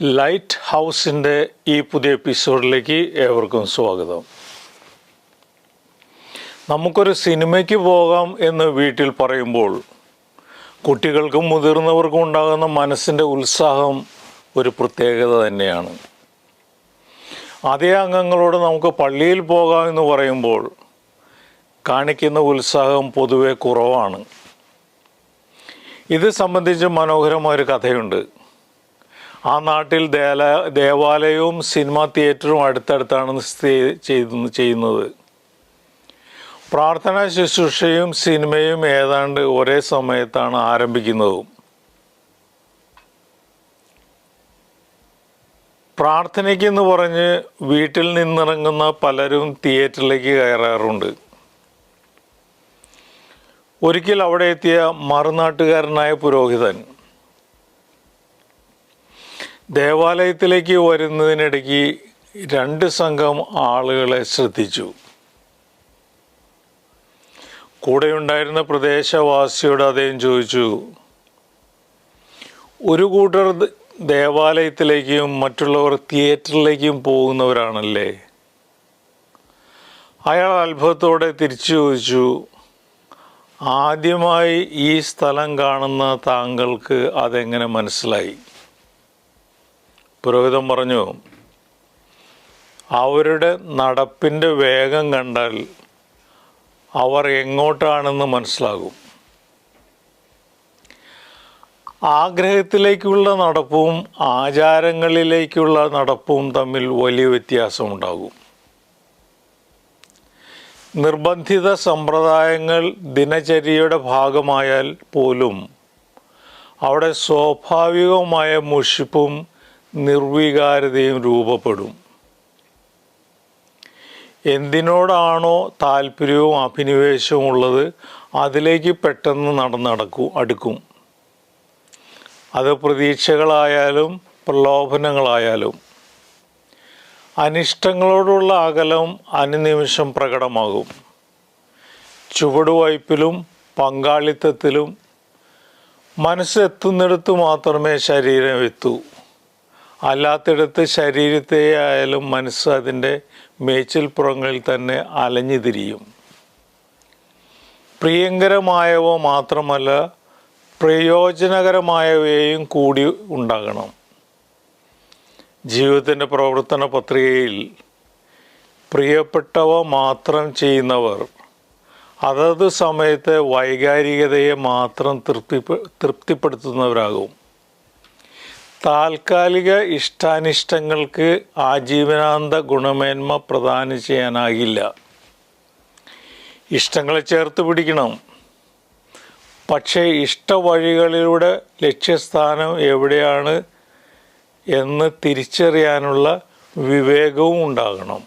Light ഹൗസിൻ്റെ ഈ പുതിയ എപ്പിസോഡിലേക്ക് ഏവർക്കും സ്വാഗതം. നമുക്കൊരു സിനിമയ്ക്ക് പോകാം എന്ന് വീട്ടിൽ പറയുമ്പോൾ കുട്ടികൾക്കും മുതിർന്നവർക്കും ഉണ്ടാകുന്ന മനസ്സിൻ്റെ ഉത്സാഹം ഒരു പ്രത്യേകത തന്നെയാണ്. അതേ അംഗങ്ങളോട് നമുക്ക് പള്ളിയിൽ പോകാം എന്ന് പറയുമ്പോൾ കാണിക്കുന്ന ഉത്സാഹം പൊതുവെ കുറവാണ്. ഇത് സംബന്ധിച്ച് മനോഹരമായൊരു കഥയുണ്ട്. ആ നാട്ടിൽ ദേവാലയവും സിനിമാ തിയേറ്ററും അടുത്തടുത്താണ് ചെയ്യുന്നത്. പ്രാർത്ഥനാ ശുശ്രൂഷയും സിനിമയും ഏതാണ്ട് ഒരേ സമയത്താണ് ആരംഭിക്കുന്നതും. പ്രാർത്ഥനയ്ക്കെന്ന് പറഞ്ഞ് വീട്ടിൽ നിന്നിറങ്ങുന്ന പലരും തിയേറ്ററിലേക്ക് കയറാറുണ്ട്. ഒരിക്കൽ അവിടെ എത്തിയ മറുനാട്ടുകാരനായ പുരോഹിതൻ ദേവാലയത്തിലേക്ക് വരുന്നതിനിടയ്ക്ക് 2 സംഘം ആളുകളെ ശ്രദ്ധിച്ചു. കൂടെയുണ്ടായിരുന്ന പ്രദേശവാസിയോട് അദ്ദേഹം ചോദിച്ചു, ഒരു കൂട്ടർ ദേവാലയത്തിലേക്കും മറ്റുള്ളവർ തിയേറ്ററിലേക്കും പോകുന്നവരാണല്ലേ? അയാൾ അത്ഭുതത്തോടെ തിരിച്ചു ചോദിച്ചു, ആദ്യമായി ഈ സ്ഥലം കാണുന്ന താങ്കൾക്ക് അതെങ്ങനെ മനസ്സിലായി? പുരോഹിതൻ പറഞ്ഞു, അവരുടെ നടപ്പിൻ്റെ വേഗം കണ്ടാൽ അവർ എങ്ങോട്ടാണെന്ന് മനസ്സിലാകും. ആഗ്രഹത്തിലേക്കുള്ള നടപ്പും ആചാരങ്ങളിലേക്കുള്ള നടപ്പും തമ്മിൽ വലിയ വ്യത്യാസമുണ്ടാകും. നിർബന്ധിത സമ്പ്രദായങ്ങൾ ദിനചര്യയുടെ ഭാഗമായാൽ പോലും അവിടെ സ്വാഭാവികമായ മുഷിപ്പും നിർവികാരതയും രൂപപ്പെടും. എന്തിനോടാണോ താല്പര്യവും അഭിനിവേശവും ഉള്ളത് അതിലേക്ക് പെട്ടെന്ന് അടുക്കും. അത് പ്രതീക്ഷകളായാലും പ്രലോഭനങ്ങളായാലും. അനിഷ്ടങ്ങളോടുള്ള അകലം അനുനിമിഷം പ്രകടമാകും. ചുവടുവയ്പിലും പങ്കാളിത്തത്തിലും മനസ്സെത്തുന്നിടത്ത് മാത്രമേ ശരീരം എത്തൂ. അല്ലാത്തിടത്ത് ശരീരത്തെ ആയാലും മനസ്സ് അതിൻ്റെ മേച്ചിൽപ്പുറങ്ങളിൽ തന്നെ അലഞ്ഞു തിരിയും. പ്രിയങ്കരമായവ മാത്രമല്ല പ്രയോജനകരമായവയും കൂടി ഉണ്ടാകണം. ജീവിതത്തിൻ്റെ പ്രവർത്തന പത്രികയിൽ പ്രിയപ്പെട്ടവ മാത്രം ചെയ്യുന്നവർ അതത് സമയത്തെ വൈകാരികതയെ മാത്രം തൃപ്തിപ്പെടുത്തുന്നവരാകും. താൽക്കാലിക ഇഷ്ടാനിഷ്ടങ്ങൾക്ക് ആജീവനാന്ത ഗുണമേന്മ പ്രദാനം ചെയ്യാനാകില്ല. ഇഷ്ടങ്ങളെ ചേർത്ത് പിടിക്കണം. പക്ഷേ ഇഷ്ടവഴികളിലൂടെ ലക്ഷ്യസ്ഥാനം എവിടെയാണ് എന്ന് തിരിച്ചറിയാനുള്ള വിവേകവും ഉണ്ടാകണം.